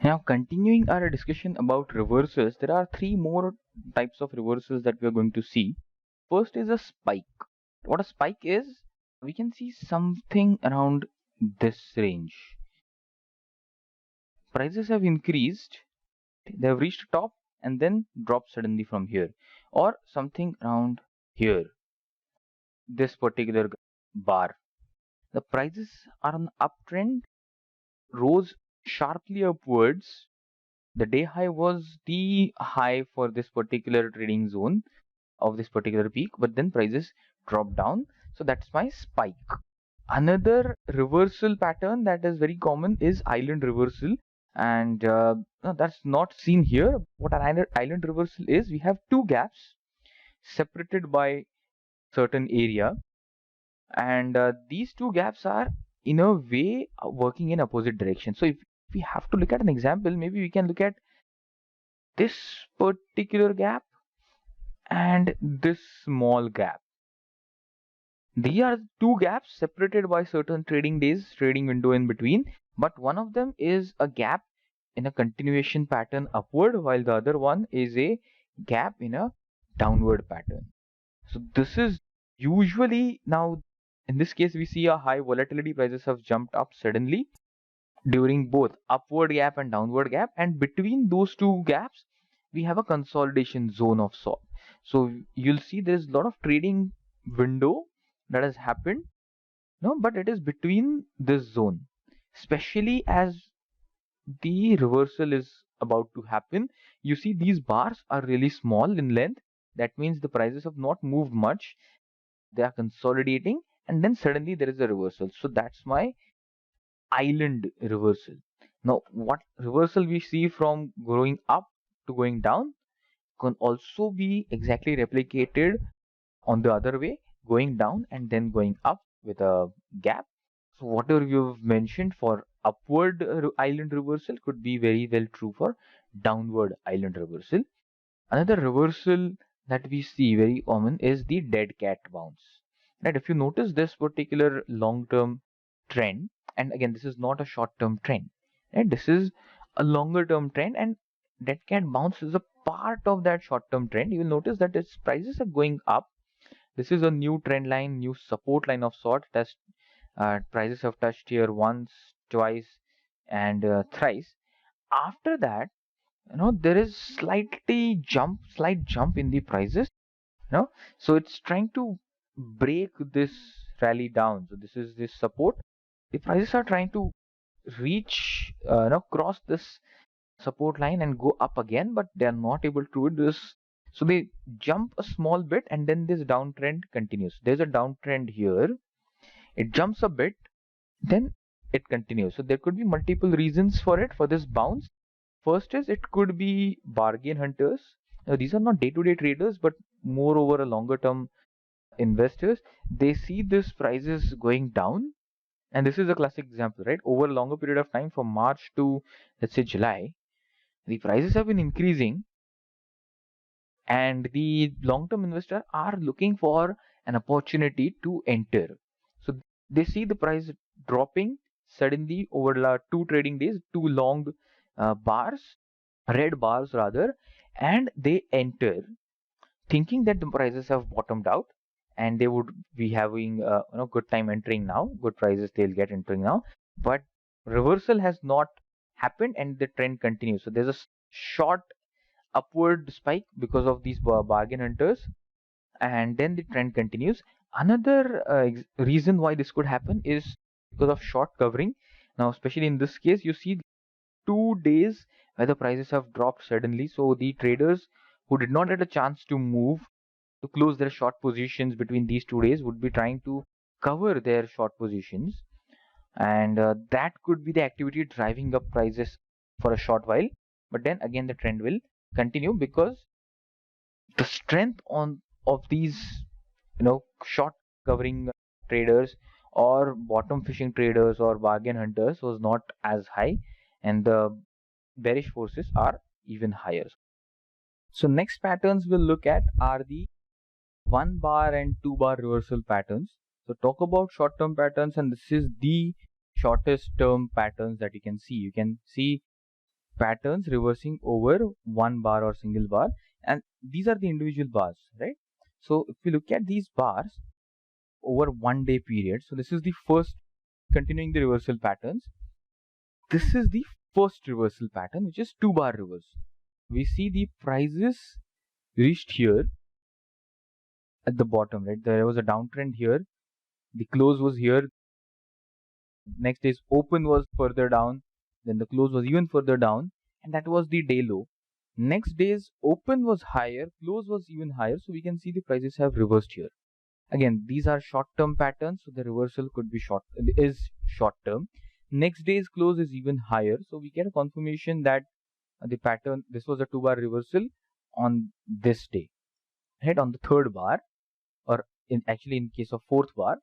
Now, continuing our discussion about reversals, there are three more types of reversals that we are going to see. First is a spike. What a spike is, we can see something around this range. Prices have increased, they have reached top and then dropped suddenly from here, or something around here, this particular bar. The prices are on uptrend, rose sharply upwards. The day high was the high for this particular trading zone of this particular peak, but then prices dropped down. So that's my spike. Another reversal pattern that is very common is island reversal, and no, that's not seen here. What an island reversal is, we have two gaps separated by certain area, and these two gaps are in a way working in opposite direction. So if we have to look at an example, maybe we can look at this particular gap and this small gap. These are two gaps separated by certain trading days, trading window in between, but one of them is a gap in a continuation pattern upward, while the other one is a gap in a downward pattern. So this is usually, now in this case we see a high volatility, prices have jumped up suddenly during both upward gap and downward gap, and between those two gaps we have a consolidation zone of sort. So you'll see there's a lot of trading window that has happened, no, but it is between this zone, especially as the reversal is about to happen. You see these bars are really small in length. That means the prices have not moved much, they are consolidating, and then suddenly there is a reversal. So that's my island reversal. Now what reversal we see from going up to going down can also be exactly replicated on the other way, going down and then going up with a gap. So whatever you've mentioned for upward island reversal could be very well true for downward island reversal. Another reversal that we see very common is the dead cat bounce. Right, if you notice this particular long-term trend, and again this is not a short-term trend, right? This is a longer-term trend, and dead cat bounce is a part of that short-term trend. You will notice that its prices are going up. This is a new trend line, new support line of sort. Prices have touched here once, twice, and thrice. After that, there is slight jump in the prices. So it's trying to break this rally down. So this is this support. The prices are trying to reach, cross this support line and go up again, but they are not able to do this. So they jump a small bit and then this downtrend continues. There's a downtrend here, it jumps a bit, then it continues. So there could be multiple reasons for it, for this bounce. First is it could be bargain hunters. Now, these are not day-to-day traders, but more over a longer term investors. They see this prices going down, and this is a classic example, right? Over a longer period of time, from March to let's say July, the prices have been increasing, and the long-term investor are looking for an opportunity to enter. So they see the price dropping suddenly over two trading days, two long red bars rather, and they enter thinking that the prices have bottomed out and they would be having good time entering now, good prices they'll get entering now. But reversal has not happened and the trend continues. So there's a short upward spike because of these bargain hunters, and then the trend continues. Another reason why this could happen is because of short covering. Now especially in this case, you see 2 days where the prices have dropped suddenly, so the traders who did not get a chance to move to close their short positions between these 2 days would be trying to cover their short positions, and that could be the activity driving up prices for a short while. But then again the trend will continue because the strength of these short covering traders or bottom fishing traders or bargain hunters was not as high, and the bearish forces are even higher. So next patterns we'll look at are the 1 bar and 2 bar reversal patterns. So talk about short term patterns, and this is the shortest term patterns that you can see. You can see patterns reversing over one bar or single bar, and these are the individual bars, right? So if we look at these bars over 1 day period, so this is the first, continuing the reversal patterns. This is the first reversal pattern, which is 2-bar reversal. We see the prices reached here at the bottom, right? There was a downtrend here, the close was here, next day's open was further down, then the close was even further down, and that was the day low. Next day's open was higher, close was even higher, so we can see the prices have reversed here. Again, these are short-term patterns, so the reversal could be short-term. Next day's close is even higher, so we get a confirmation that the pattern, this was a 2-bar reversal on this day, right? On the 3rd bar, or in case of 4th bar,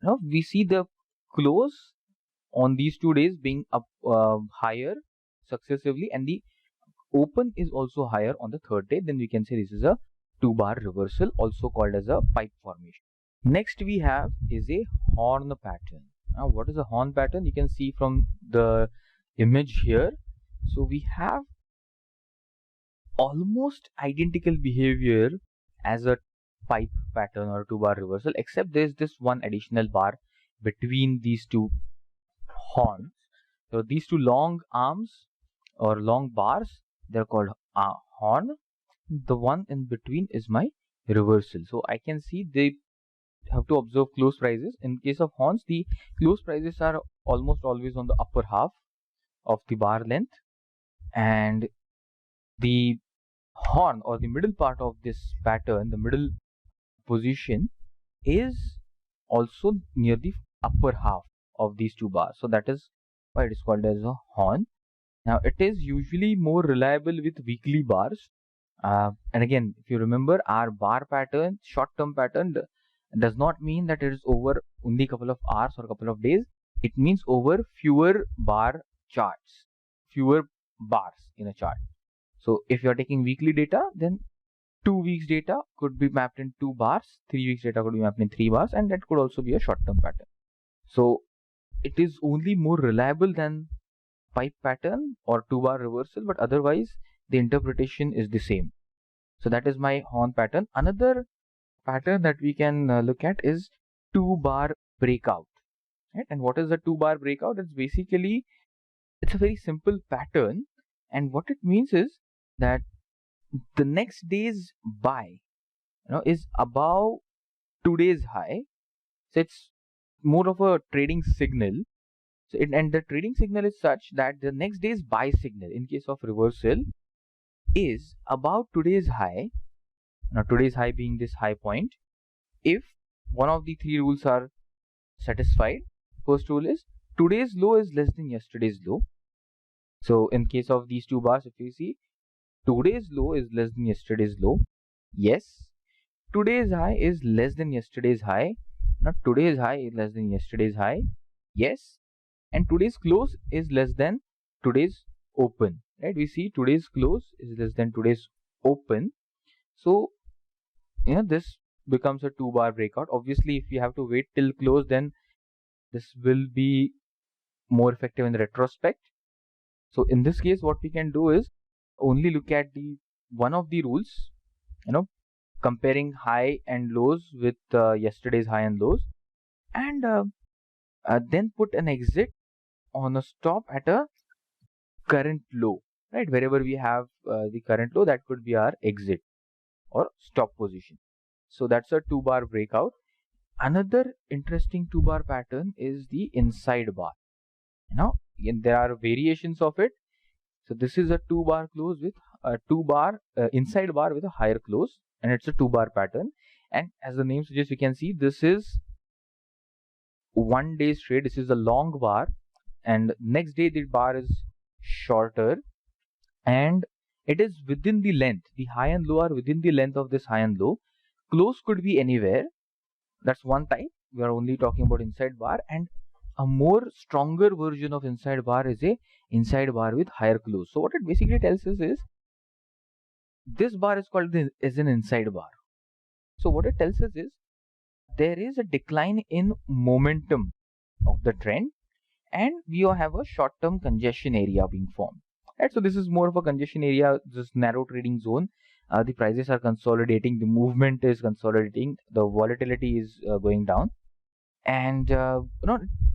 now we see the close on these 2 days being up higher successively, and the open is also higher on the 3rd day. Then we can say this is a 2-bar reversal, also called as a pipe formation. Next we have is a horn pattern. Now what is a horn pattern? You can see from the image here. So we have almost identical behavior as a pipe pattern or 2-bar reversal, except there is this one additional bar between these two horns. So these two long arms or long bars, they're called horn. The one in between is my reversal. So I can see they have to observe close prices. In case of horns, the close prices are almost always on the upper half of the bar length, and the horn or the middle part of this pattern, the middle position, is also near the upper half of these two bars. So that is why it is called as a horn. Now it is usually more reliable with weekly bars. And again, if you remember, our bar pattern, short-term pattern, does not mean that it is over only a couple of hours or a couple of days. It means over fewer bar charts, fewer bars in a chart. So if you are taking weekly data, then 2 weeks data could be mapped in 2 bars, 3 weeks data could be mapped in 3 bars, and that could also be a short-term pattern. So it is only more reliable than pipe pattern or 2-bar reversal, but otherwise the interpretation is the same. So that is my horn pattern. Another pattern that we can look at is 2-bar breakout, right? And what is a 2-bar breakout? It's a very simple pattern, and what it means is that the next day's buy, is above today's high. So it's more of a trading signal. So and the trading signal is such that the next day's buy signal, in case of reversal, is about today's high. Now today's high being this high point. If one of the 3 rules are satisfied, first rule is today's low is less than yesterday's low. So in case of these 2 bars, if you see, today's low is less than yesterday's low. Yes. Today's high is less than yesterday's high. Now today's high is less than yesterday's high. Yes. And today's close is less than today's open, right? We see today's close is less than today's open. So this becomes a 2-bar breakout. Obviously, if you have to wait till close, then this will be more effective in the retrospect. So in this case, what we can do is only look at the one of the rules, comparing high and lows with yesterday's high and lows, and then put an exit on a stop at a current low, right? Wherever we have the current low, that could be our exit or stop position. So that's a 2-bar breakout. Another interesting 2-bar pattern is the inside bar. Again, there are variations of it. So this is a 2-bar close with a 2-bar inside bar with a higher close, and it's a 2-bar pattern. And as the name suggests, you can see this is 1 day's trade. This is a long bar, and next day the bar is shorter, and it is within the length. The high and low are within the length of this high and low. Close could be anywhere. That's one type. We are only talking about inside bar, and a more stronger version of inside bar is a inside bar with higher close. So what it basically tells us is this bar is called as an inside bar. So what it tells us is there is a decline in momentum of the trend, and we have a short-term congestion area being formed. Right, so this is more of a congestion area, this narrow trading zone. The prices are consolidating, the movement is consolidating, the volatility is going down, and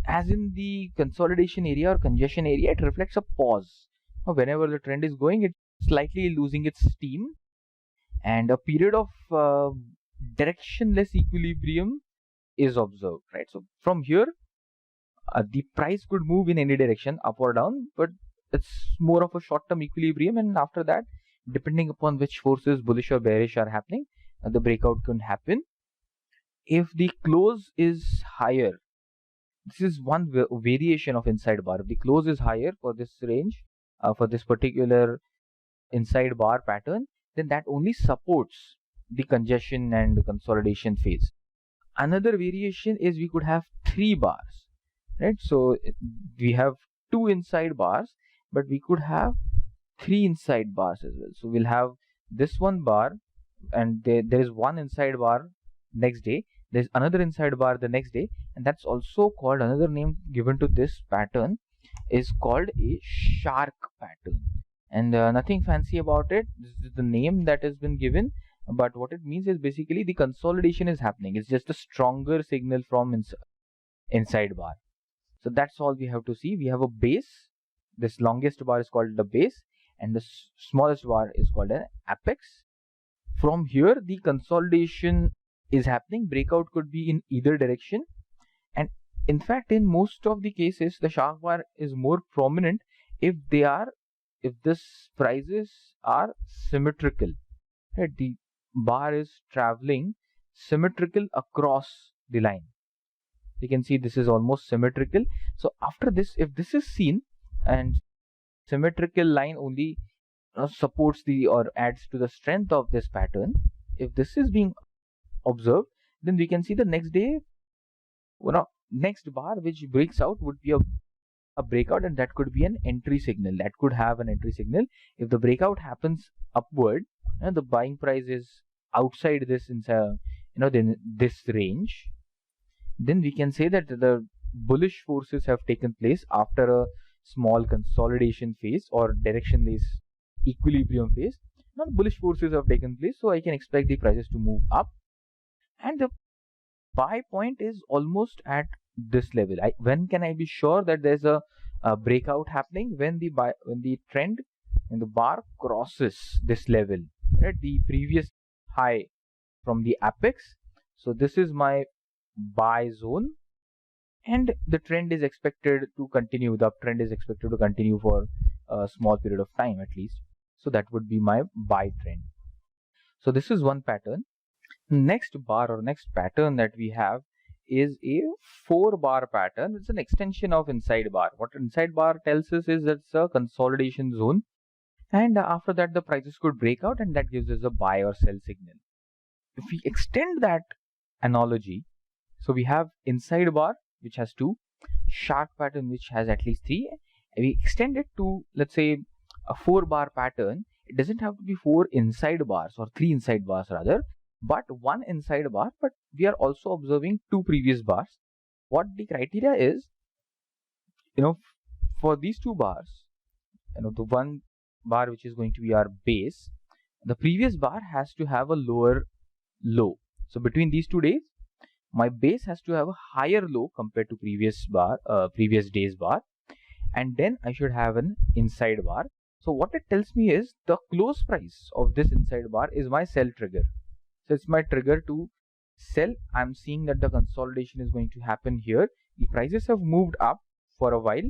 as in the consolidation area or congestion area, it reflects a pause. Whenever the trend is going, it's slightly losing its steam, and a period of directionless equilibrium is observed, right? So from here, the price could move in any direction, up or down, but it's more of a short-term equilibrium, and after that, depending upon which forces, bullish or bearish, are happening, the breakout can happen. If the close is higher, this is one variation of inside bar. If the close is higher for this range, for this particular inside bar pattern, then that only supports the congestion and the consolidation phase. Another variation is we could have 3 bars, right? So we have 2 inside bars, but we could have 3 inside bars as well. So we'll have this one bar, and there is one inside bar next day, there's another inside bar the next day, and that's also called, another name given to this pattern is called a shark pattern. And nothing fancy about it, this is the name that has been given, but what it means is basically the consolidation is happening. It's just a stronger signal from inside bar. So that's all we have to see. We have a base, this longest bar is called the base, and the smallest bar is called an apex. From here, the consolidation is happening. Breakout could be in either direction, and in fact, in most of the cases, the shark bar is more prominent if this prices are symmetrical. Right? The bar is traveling symmetrical across the line. You can see this is almost symmetrical. So after this, if this is seen, and symmetrical line only supports the or adds to the strength of this pattern, if this is being observed, then we can see the next day, next bar which breaks out would be a breakout, and that could be an entry signal. That could have an entry signal. If the breakout happens upward and the buying price is outside this then this range, then we can say that the bullish forces have taken place after a small consolidation phase or directionless equilibrium phase. Now bullish forces have taken place, so I can expect the prices to move up, and the buy point is almost at this level. When can I be sure that there's a breakout happening? When the trend and the bar crosses this level, right? The previous high from the apex. So this is my buy zone, and the trend is expected to continue. The uptrend is expected to continue for a small period of time at least. So that would be my buy trend. So this is one pattern. Next bar or next pattern that we have is a 4 bar pattern. It's an extension of inside bar. What inside bar tells us is that it's a consolidation zone, and after that the prices could break out, and that gives us a buy or sell signal. If we extend that analogy, so we have inside bar which has 2, shark pattern which has at least 3, we extend it to, let's say, a 4 bar pattern. It doesn't have to be 4 inside bars or 3 inside bars rather, but 1 inside bar, but we are also observing 2 previous bars. What the criteria is, for these 2 bars, the one bar which is going to be our base, the previous bar has to have a lower low. So between these 2 days, my base has to have a higher low compared to previous day's bar, and then I should have an inside bar. So what it tells me is the close price of this inside bar is my sell trigger. So it's my trigger to sell. I'm seeing that the consolidation is going to happen here. The prices have moved up for a while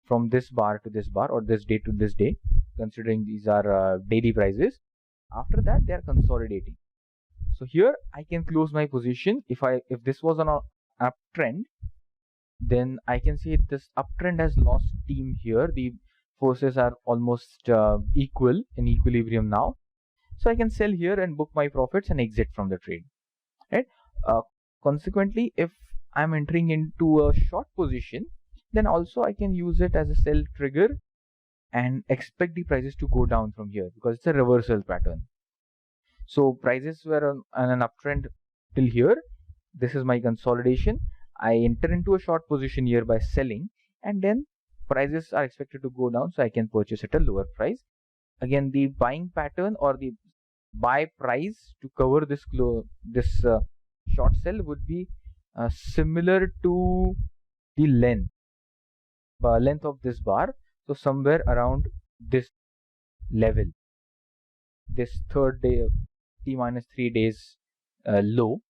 from this bar to this bar, or this day to this day, considering these are daily prices. After that, they are consolidating. So here I can close my position. If this was an uptrend, then I can say this uptrend has lost steam here. The forces are almost equal in equilibrium now. So I can sell here and book my profits and exit from the trade, right? Consequently, if I'm entering into a short position, then also I can use it as a sell trigger and expect the prices to go down from here, because it's a reversal pattern. So prices were on an uptrend till here. This is my consolidation. I enter into a short position here by selling. and then prices are expected to go down, so I can purchase at a lower price. Again, the buying pattern or the buy price to cover this short sell would be similar to the length of this bar, so somewhere around this level, this third day T minus 3 days low.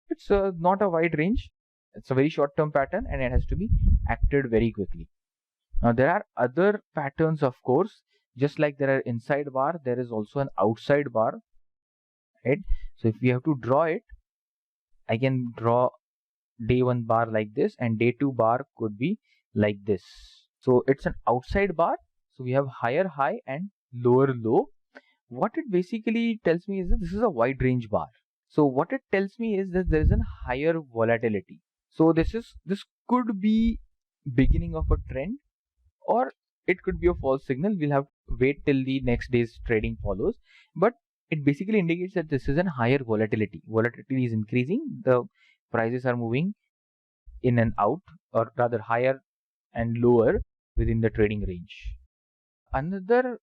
It's not a wide range, it's a very short term pattern, and it has to be acted very quickly. Now there are other patterns, of course. Just like there are inside bar, there is also an outside bar, right? So if we have to draw it, I can draw day 1 bar like this, and day 2 bar could be like this. So it's an outside bar, so we have higher high and lower low. What it basically tells me is that this is a wide range bar. So what it tells me is that there is a higher volatility. So this could be beginning of a trend, or it could be a false signal. We'll have to wait till the next day's trading follows, but it basically indicates that this is a higher volatility. Volatility is increasing, the prices are moving in and out, or rather higher and lower within the trading range. Another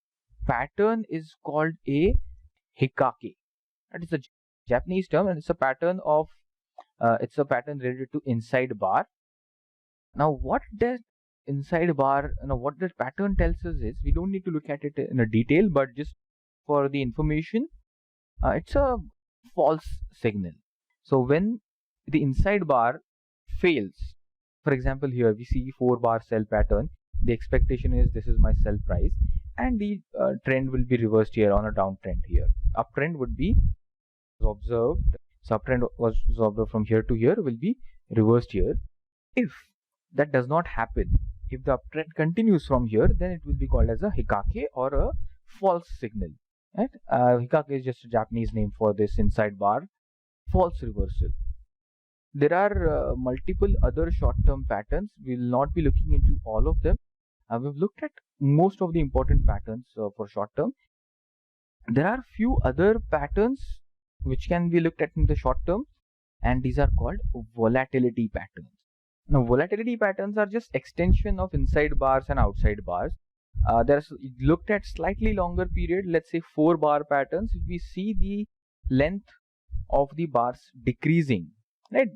pattern is called a hikake. That is a Japanese term, and it's a pattern related to inside bar. Now what does inside bar, what the pattern tells us is, we don't need to look at it in a detail, but just for the information, it's a false signal. So when the inside bar fails, for example here we see 4 bar sell pattern, the expectation is this is my sell price, and the trend will be reversed here on a downtrend. Here uptrend would be observed, so uptrend was observed from here to here, will be reversed here. If that does not happen, if the uptrend continues from here, then it will be called as a hikake or a false signal, right? Hikake is just a Japanese name for this inside bar false reversal. There are multiple other short-term patterns. We will not be looking into all of them. We've looked at most of the important patterns for short-term. There are few other patterns which can be looked at in the short-term, and these are called volatility patterns. Now, volatility patterns are just extension of inside bars and outside bars. There's looked at slightly longer period, let's say 4 bar patterns. If we see the length of the bars decreasing, right?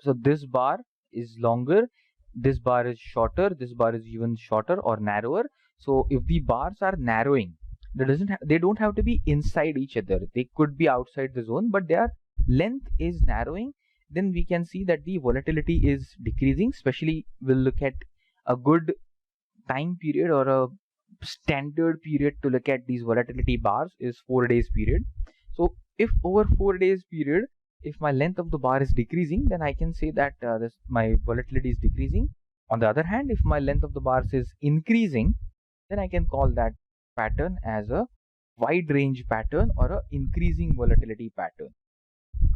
So this bar is longer, this bar is shorter, this bar is even shorter or narrower. So if the bars are narrowing, they don't have to be inside each other, they could be outside the zone, but their length is narrowing, then we can see that the volatility is decreasing. Especially we'll look at a good time period or a standard period to look at these volatility bars is 4 days period. So if over 4 days period, if my length of the bar is decreasing, then I can say that my volatility is decreasing. On the other hand, if my length of the bars is increasing, then I can call that pattern as a wide range pattern or a increasing volatility pattern.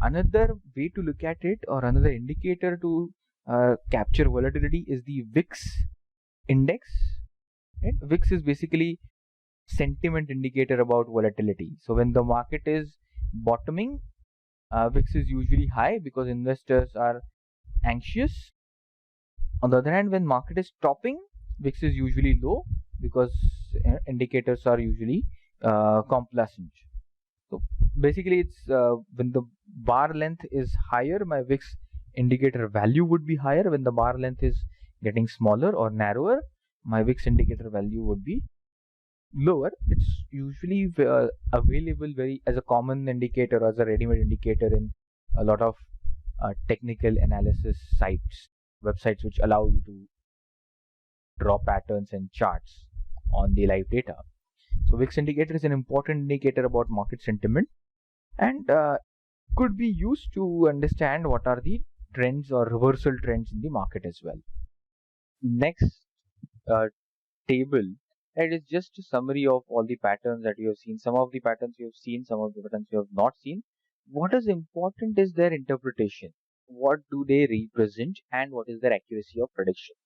Another way to look at it, or another indicator to capture volatility, is the VIX index. Right? VIX is basically sentiment indicator about volatility. So when the market is bottoming, VIX is usually high because investors are anxious. On the other hand, when market is topping, VIX is usually low because indicators are usually complacent. So basically it's when the bar length is higher, my VIX indicator value would be higher. When the bar length is getting smaller or narrower, my VIX indicator value would be lower. It's usually available as a common indicator, as a ready-made indicator in a lot of technical analysis websites which allow you to draw patterns and charts on the live data. So VIX indicator is an important indicator about market sentiment, and could be used to understand what are the trends or reversal trends in the market as well. Next table, it is just a summary of all the patterns that you have seen. Some of the patterns you have seen, some of the patterns you have not seen. What is important is their interpretation. What do they represent, and what is their accuracy of prediction?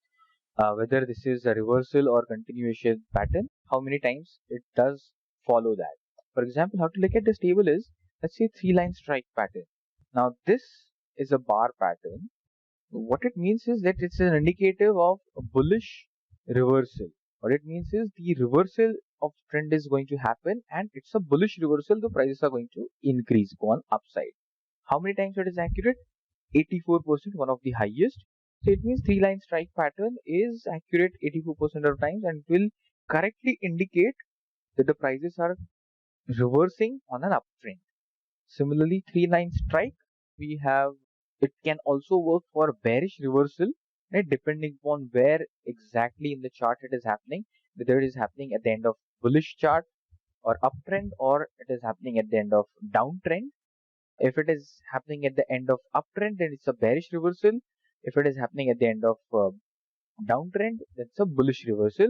Whether this is a reversal or continuation pattern, how many times it does follow that. For example, how to look at this table is, let's say 3-line strike pattern. Now this is a bar pattern What it means is that it's an indicator of a bullish reversal. What it means is the reversal of trend is going to happen, and it's a bullish reversal. The prices are going to increase, go on upside. How many times it is accurate? 84%, one of the highest. So it means three line strike pattern is accurate 84% of times, and it will correctly indicate that the prices are reversing on an uptrend. Similarly, three line strike, we have, it can also work for bearish reversal, right, depending upon where exactly in the chart it is happening, whether it is happening at the end of bullish chart or uptrend, or it is happening at the end of downtrend. If it is happening at the end of uptrend, then it's a bearish reversal. If it is happening at the end of downtrend, that's a bullish reversal.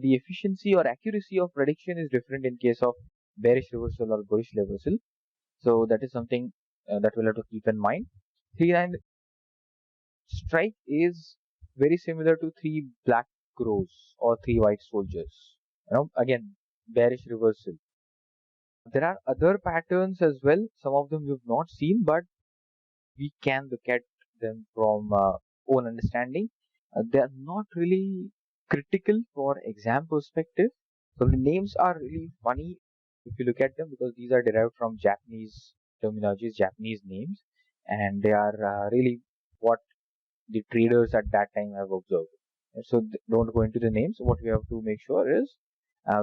The efficiency or accuracy of prediction is different in case of bearish reversal or bullish reversal. So that is something that we'll have to keep in mind. Three line strike is very similar to three black crows or three white soldiers. Again, bearish reversal. There are other patterns as well. Some of them you've not seen, but we can look at them from own understanding. They are not really critical for exam perspective. So the names are really funny if you look at them, because these are derived from Japanese terminologies, Japanese names, and they are really what the traders at that time have observed. So don't go into the names. What we have to make sure is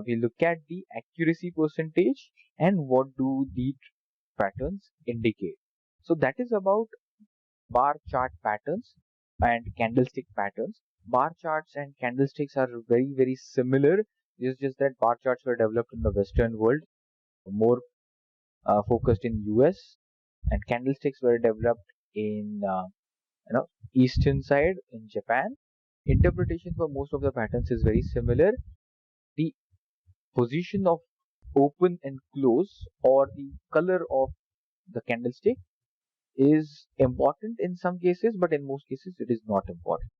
we look at the accuracy percentage and what do the patterns indicate. So that is about bar chart patterns and candlestick patterns. Bar charts and candlesticks are very similar. It's just that bar charts were developed in the Western world, more focused in US, and candlesticks were developed in eastern side in Japan. Interpretation for most of the patterns is very similar. The position of open and close, or the color of the candlestick, is important in some cases, but in most cases it is not important.